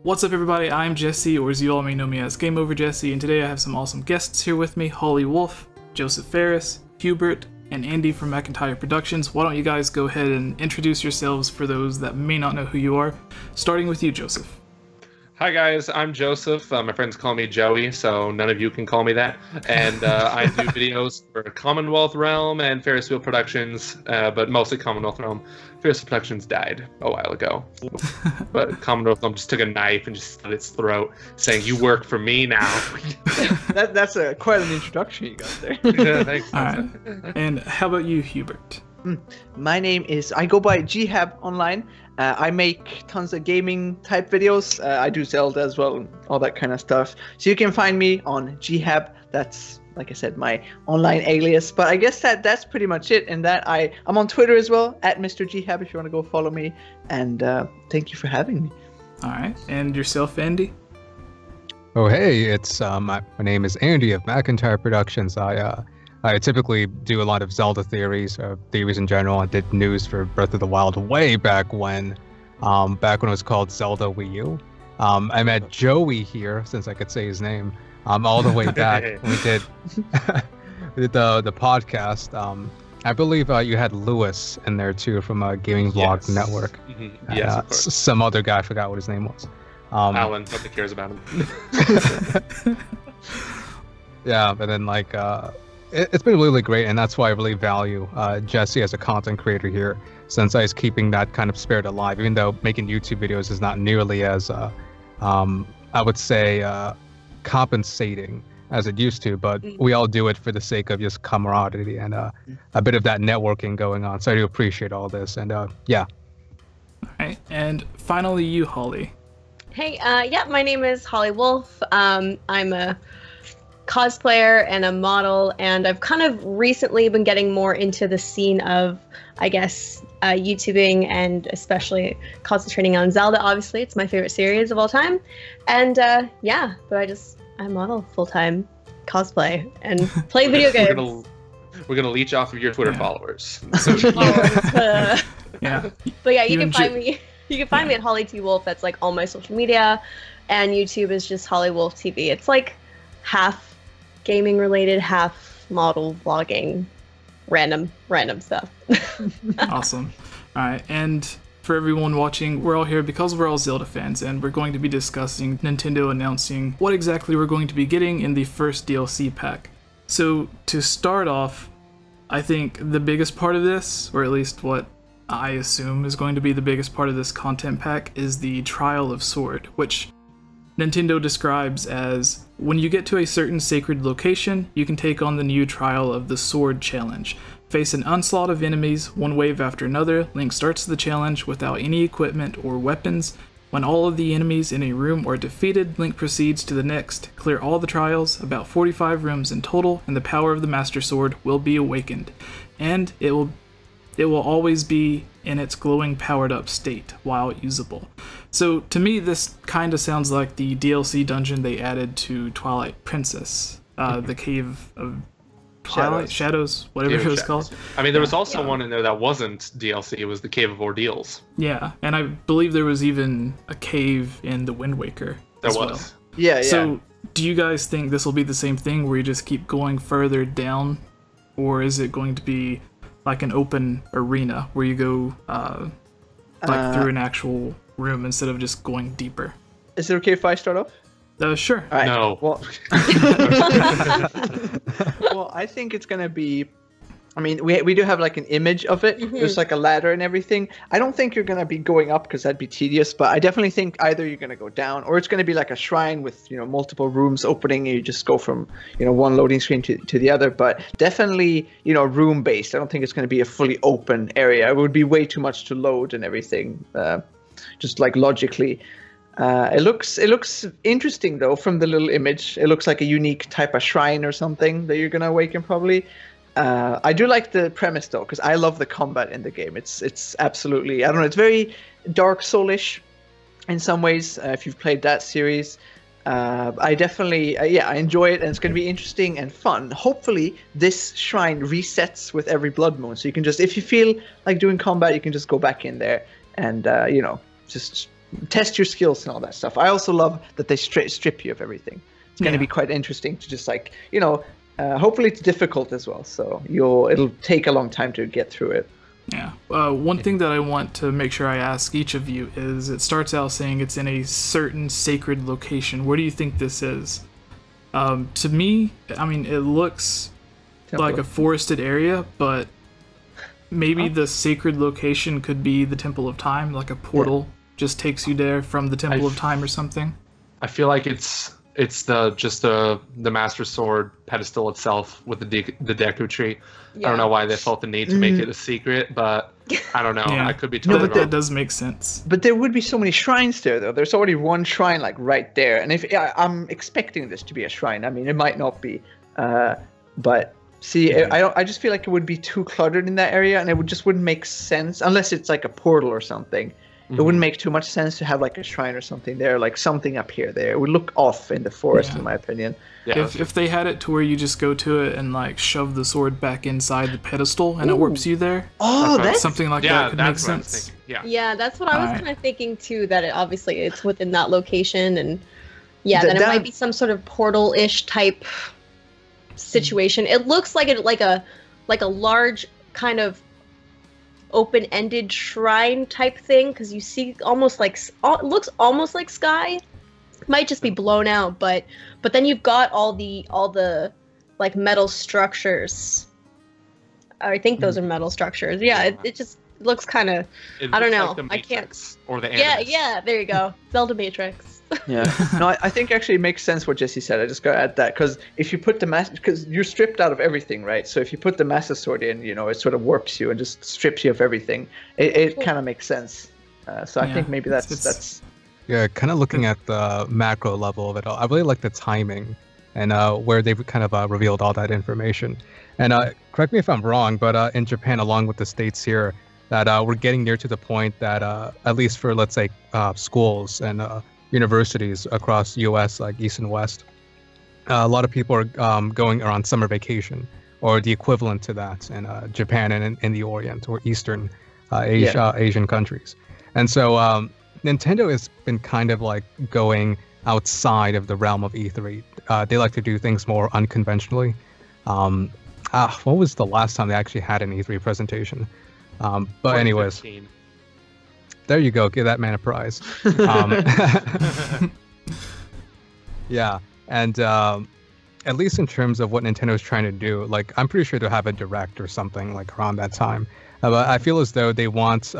What's up everybody, I'm Jesse, or as you all may know me as Game Over Jesse, and today I have some awesome guests here with me, Holly Wolf, Joseph Ferris, Hubert, and Andy from McIntyre Productions. Why don't you guys go ahead and introduce yourselves for those that may not know who you are, starting with you, Joseph. Hi guys, I'm Joseph. My friends call me Joey, so none of you can call me that. And I do videos for Commonwealth Realm and Ferris Wheel Productions, but mostly Commonwealth Realm. Ferris Wheel Productions died a while ago, but Commonwealth Realm just took a knife and just slit its throat, saying, "You work for me now." That's quite an introduction you got there. Yeah, thanks. All right. And how about you, Hubert? My name is, I go by Gehab online. I make tons of gaming type videos. I do Zelda as well, and all that kind of stuff. So you can find me on Gehab. That's, like I said, my online alias. But I guess that's pretty much it. And that I'm on Twitter as well, at Mr. Gehab, if you want to go follow me. And thank you for having me. All right. And yourself, Andy? Oh, hey, it's my name is Andy of McIntyre Productions. I typically do a lot of Zelda theories, theories in general. I did news for Breath of the Wild way back when it was called Zelda Wii U. I met Joey here, since I could say his name, all the way back when we did the podcast. I believe you had Lewis in there too from Gaming Vlog Network. Mm-hmm. Yes, of course. Some other guy, I forgot what his name was. Alan, nobody cares about him. Yeah, but then it's been really great, and that's why I really value Jesse as a content creator here, since he's keeping that kind of spirit alive, even though making YouTube videos is not nearly as, I would say, compensating as it used to, but we all do it for the sake of just camaraderie and a bit of that networking going on, so I do appreciate all this, and yeah. All right, and finally you, Holly. Hey, yeah, my name is Holly Wolf. I'm a cosplayer and a model, and I've kind of recently been getting more into the scene of, I guess, YouTubing, and especially concentrating on Zelda. Obviously, it's my favorite series of all time, and yeah, but I model full-time, cosplay, and play video games. We're gonna leech off of your Twitter followers. Yeah. But yeah, you can find me. You can find me at Holly T Wolf. That's like all my social media, and YouTube is just Holly Wolf TV. It's like half gaming related, half model vlogging, random stuff. Awesome. All right, and for everyone watching, we're all here because we're all Zelda fans, and we're going to be discussing Nintendo announcing what exactly we're going to be getting in the first DLC pack. So to start off, I think the biggest part of this, or at least what I assume is going to be the biggest part of this content pack, is the Trial of Sword, which Nintendo describes as, when you get to a certain sacred location, you can take on the new Trial of the Sword challenge. Face an onslaught of enemies, one wave after another. Link starts the challenge without any equipment or weapons. When all of the enemies in a room are defeated, Link proceeds to the next. Clear all the trials, about 45 rooms in total, and the power of the Master Sword will be awakened. And it will always be in its glowing powered up state while usable. So to me this kind of sounds like the DLC dungeon they added to Twilight Princess, the Cave of Twilight Shadows, whatever it was called. I mean, there was also one in there that wasn't DLC. It was the Cave of Ordeals. Yeah, and I believe there was even a cave in the Wind Waker as well. Yeah. So do you guys think this will be the same thing where you just keep going further down, or is it going to be like an open arena where you go through an actual room instead of just going deeper? Is it okay if I start off? Sure. All right. No. Well, well, I think it's gonna be. I mean, we do have like an image of it. Mm-hmm. There's like a ladder and everything. I don't think you're gonna be going up because that'd be tedious. But I definitely think either you're gonna go down, or it's gonna be like a shrine with multiple rooms opening, and you just go from one loading screen to the other. But definitely room based. I don't think it's gonna be a fully open area. It would be way too much to load and everything. Just like logically. It looks interesting though from the little image. It looks like a unique type of shrine or something that you're gonna awaken probably. I do like the premise though, because I love the combat in the game. It's absolutely, I don't know, it's very Dark Soulish in some ways. If you've played that series, I definitely I enjoy it, and it's going to be interesting and fun. Hopefully this shrine resets with every blood moon, so you can just, if you feel like doing combat, you can just go back in there and just test your skills and all that stuff. I also love that they strip you of everything. It's going to be quite interesting to just like, hopefully it's difficult as well. So it'll take a long time to get through it. Yeah. One thing that I want to make sure I ask each of you is, it starts out saying it's in a certain sacred location. Where do you think this is? To me, I mean, it looks like a forested area, but maybe the sacred location could be the Temple of Time, like a portal just takes you there from the Temple of Time or something. I feel like it's the Master Sword pedestal itself with the Deku tree. I don't know why they felt the need to make it a secret, but I don't know. I could be totally wrong. That does make sense. But there would be so many shrines there, though. There's already one shrine like right there, and I'm expecting this to be a shrine. I mean, it might not be, but see, I just feel like it would be too cluttered in that area, and it wouldn't make sense unless it's like a portal or something. It wouldn't make too much sense to have like a shrine or something there, like something up here there. It would look off in the forest, in my opinion. Yeah. If they had it to where you just go to it and like shove the sword back inside the pedestal and it warps you there. Oh, that's something like that could make sense. Yeah, that's what I was kind of thinking too. That obviously it's within that location, and then it might be some sort of portal-ish type situation. It looks like a large kind of open-ended shrine type thing, because you see almost like it looks almost like sky. Might just be blown out, but then you've got all the like metal structures. I think those are metal structures. Yeah, it just looks kind of, I don't know. Like I can't. Or the Animus. Yeah. There you go. Zelda Matrix. Yeah. No, I think actually it makes sense what Jesse said. I just got to add that, because if you put because you're stripped out of everything, right? So if you put the Master Sword in, it sort of warps you and just strips you of everything. It kind of makes sense. So I think maybe that's. Yeah, kind of looking at the macro level of it all. I really like the timing and where they've kind of revealed all that information. And correct me if I'm wrong, but in Japan, along with the states here, that we're getting near to the point that, at least for, let's say, schools and universities across U.S., like East and West, a lot of people are going around summer vacation, or the equivalent to that in Japan and in the Orient or Eastern Asian countries. And so Nintendo has been kind of like going outside of the realm of E3. They like to do things more unconventionally. What was the last time they actually had an E3 presentation? But anyways, there you go. Give that man a prize. Yeah, and at least in terms of what Nintendo's trying to do, like I'm pretty sure they'll have a direct or something like around that time. But I feel as though they want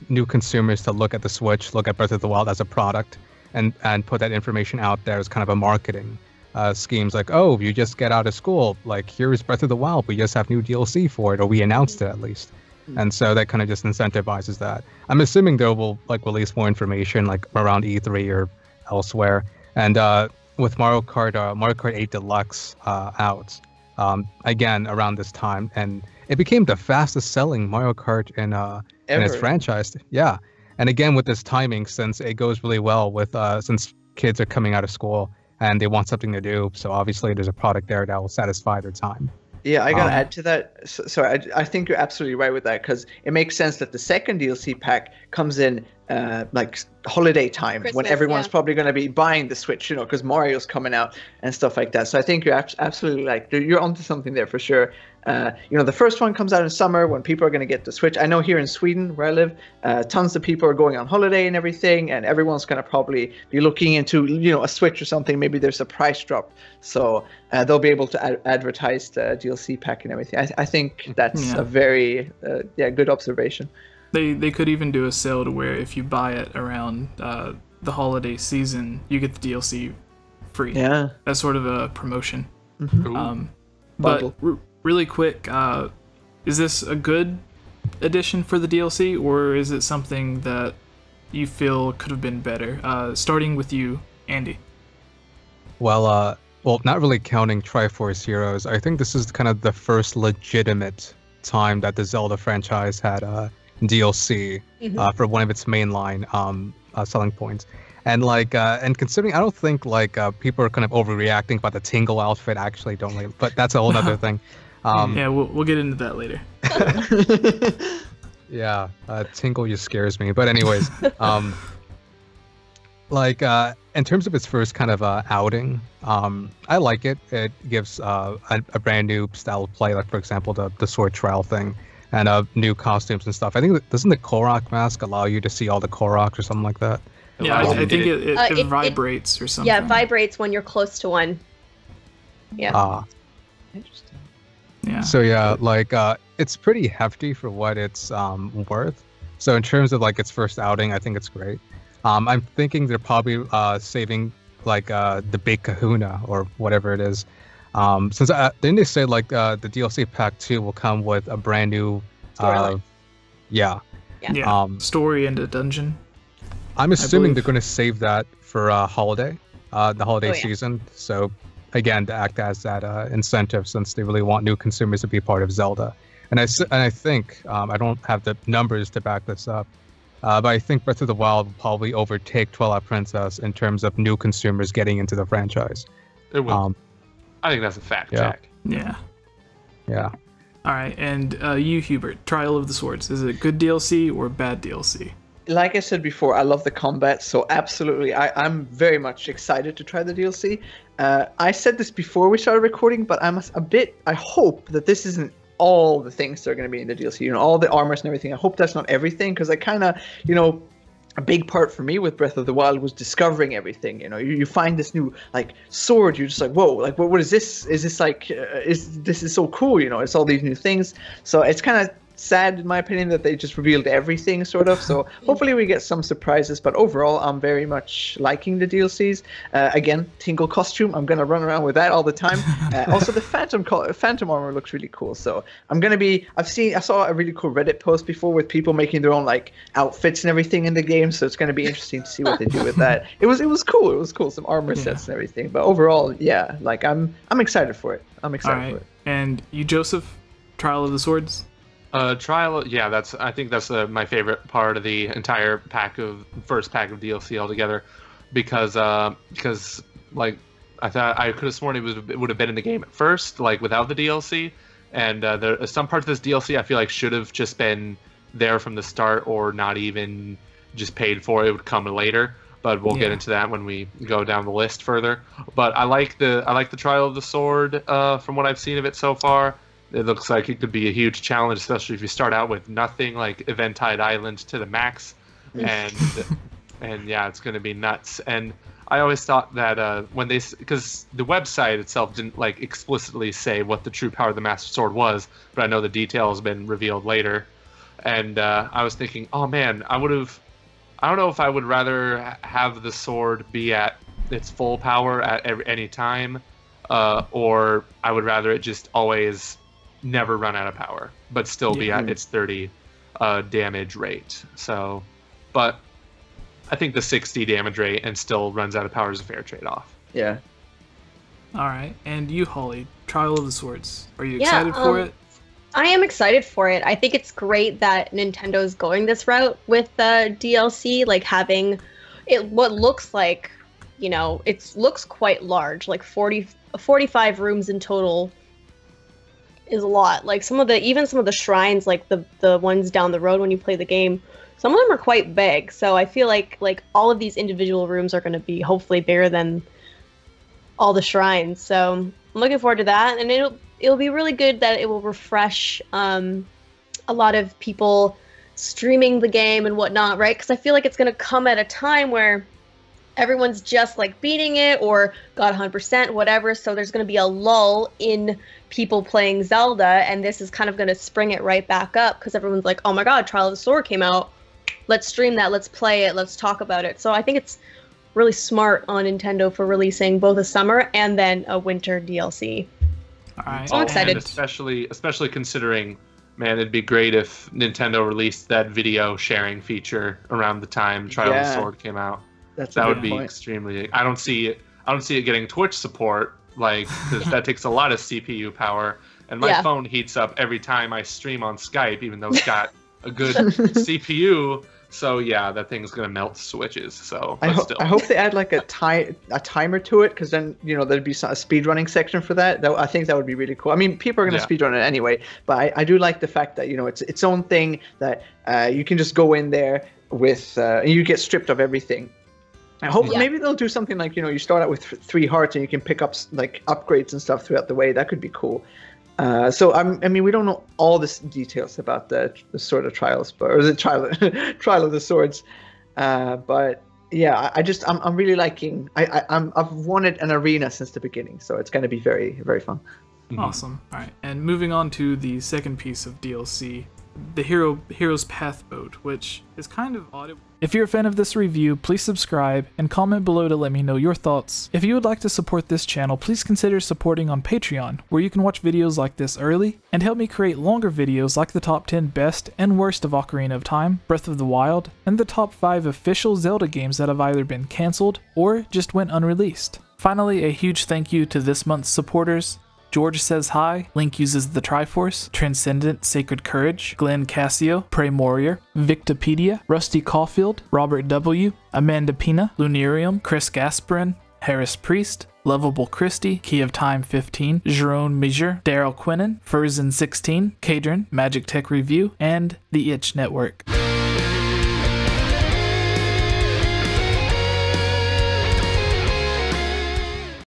new consumers to look at the Switch, look at Breath of the Wild as a product, and put that information out there as kind of a marketing schemes. Like, oh, you just get out of school, like here's Breath of the Wild, we just have new DLC for it, or we announced it at least. And so that kind of just incentivizes that. I'm assuming they will like release more information like around E3 or elsewhere. And with Mario Kart 8 Deluxe out again around this time, and it became the fastest selling Mario Kart in its franchise. Yeah. And again, with this timing, since it goes really well with since kids are coming out of school and they want something to do. So obviously there's a product there that will satisfy their time. Yeah, I gotta add to that. So I think you're absolutely right with that, because it makes sense that the second DLC pack comes in like holiday time, Christmas, when everyone's probably going to be buying the Switch, because Mario's coming out and stuff like that. So I think you're absolutely you're onto something there for sure. The first one comes out in summer when people are going to get the Switch. I know here in Sweden, where I live, tons of people are going on holiday and everything, and everyone's going to probably be looking into, a Switch or something. Maybe there's a price drop, so they'll be able to advertise the DLC pack and everything. I think that's a very good observation. They could even do a sale to where if you buy it around the holiday season, you get the DLC free. Yeah, that's sort of a promotion. Mm-hmm. But really quick, is this a good addition for the DLC, or is it something that you feel could have been better? Starting with you, Andy. Well, not really counting Triforce Heroes, I think this is kind of the first legitimate time that the Zelda franchise had DLC for one of its mainline selling points. And and considering, I don't think people are kind of overreacting about the Tingle outfit. Actually, but that's a whole other thing. Yeah, we'll get into that later. Yeah, Tingle just scares me. But anyways, like in terms of its first kind of outing, I like it. It gives a brand new style of play, like for example the sword trial thing, and new costumes and stuff. I think doesn't the Korok mask allow you to see all the Koroks or something like that? Yeah, I think it vibrates or something. Yeah, it vibrates when you're close to one. Yeah. Interesting. Yeah. So yeah, like it's pretty hefty for what it's worth. So in terms of like its first outing, I think it's great. I'm thinking they're probably saving like the big Kahuna or whatever it is. Since didn't they say like the DLC pack 2 will come with a brand new Yeah. Story and a dungeon. I'm assuming they're going to save that for holiday, the holiday Oh, yeah. season. So again, to act as that incentive, since they really want new consumers to be part of Zelda. And I think I don't have the numbers to back this up, but I think Breath of the Wild will probably overtake Twilight Princess in terms of new consumers getting into the franchise. It will. I think that's a fact, yeah. Jack. Yeah. Yeah. All right, and you, Hubert, Trial of the Swords. Is it good DLC or bad DLC? Like I said before, I love the combat, so absolutely, I'm very much excited to try the DLC. I said this before we started recording, but I hope that this isn't all the things that are going to be in the DLC, you know, all the armors and everything. I hope that's not everything, because I kind of, you know, a big part for me with Breath of the Wild was discovering everything. You know, you find this new like sword, you're just like, whoa, like what is this? Is this like, this is so cool? You know, it's all these new things. So it's kind of sad in my opinion that they just revealed everything sort of. So hopefully we get some surprises, but overall I'm very much liking the DLCs. Again, Tingle costume, I'm gonna run around with that all the time. Also the phantom armor looks really cool, so I'm gonna be, I saw a really cool Reddit post before with people making their own like outfits and everything in the game, so it's gonna be interesting to see what they do with that. It was cool, some armor sets and everything, but overall, yeah, like I'm excited for it. I'm excited for it. And you, Joseph, Trial of the Swords? Trial, yeah, I think that's my favorite part of the entire first pack of DLC altogether, because like I thought I could have sworn it would have been in the game at first, like without the DLC, and there some parts of this DLC I feel like should have just been there from the start, or not even just paid for. It would come later, but we'll get into that when we go down the list further. But I like the Trial of the Sword from what I've seen of it so far. It looks like it could be a huge challenge, especially if you start out with nothing, like Eventide Island to the max, and yeah, it's going to be nuts. And I always thought that because the website itself didn't like explicitly say what the true power of the Master Sword was, but I know the detail has been revealed later. And I was thinking, oh man, I don't know if I would rather have the sword be at its full power at any time, or I would rather it just always never run out of power, but still be at its 30 damage rate. So, but I think the 60 damage rate and still runs out of power is a fair trade-off. Yeah. All right, and you, Holly, Trial of the Swords. Are you excited for it? I am excited for it. I think it's great that Nintendo's going this route with the DLC, like having it. What looks like, you know, it looks quite large, like 45 rooms in total. Is a lot. Like some of the shrines, like the ones down the road when you play the game, some of them are quite big. So I feel like all of these individual rooms are going to be hopefully bigger than all the shrines. So I'm looking forward to that, and it'll be really good that it will refresh a lot of people streaming the game and whatnot, right? Because I feel like it's going to come at a time where everyone's just like beating it or got 100%, whatever. So there's going to be a lull in people playing Zelda, and this is kind of going to spring it right back up because everyone's like, oh my god, Trial of the Sword came out. Let's stream that. Let's play it. Let's talk about it. So I think it's really smart on Nintendo for releasing both a summer and then a winter DLC. All right. So I'm excited. And especially considering, man, it'd be great if Nintendo released that video sharing feature around the time Trial of the Sword came out. That would be extremely. I don't see it getting Twitch support, like, because that takes a lot of CPU power, and my phone heats up every time I stream on Skype, even though it's got a good CPU. So yeah, that thing's gonna melt switches. So I hope they add like a timer to it, because then there'd be a speedrunning section for that. I think that would be really cool. I mean, people are gonna speedrun it anyway, but I do like the fact that it's its own thing that you can just go in there with and you get stripped of everything. I hope Yeah. maybe they'll do something like, you start out with 3 hearts and you can pick up like upgrades and stuff throughout the way. That could be cool. So I mean, we don't know all the details about the Sword of Trials, or the trial of the swords. But yeah, I'm really liking. I've wanted an arena since the beginning, so it's going to be very, very fun. Awesome. All right, and moving on to the second piece of DLC, the Hero's Path mode, which is kind of odd. If you're a fan of this review, please subscribe and comment below to let me know your thoughts. If you would like to support this channel, please consider supporting on Patreon, where you can watch videos like this early and help me create longer videos like the top 10 best and worst of Ocarina of Time, Breath of the Wild, and the top 5 official Zelda games that have either been cancelled or just went unreleased. Finally, a huge thank you to this month's supporters: George Says Hi, Link Uses the Triforce, Transcendent Sacred Courage, Glenn Cassio, Prey Warrior, Victopedia, Rusty Caulfield, Robert W., Amanda Pina, Lunarium, Chris Gasparin, Harris Priest, Lovable Christie, Key of Time 15, Jerome Major, Daryl Quinnen, Furzin 16, Kadrin, Magic Tech Review, and The Itch Network.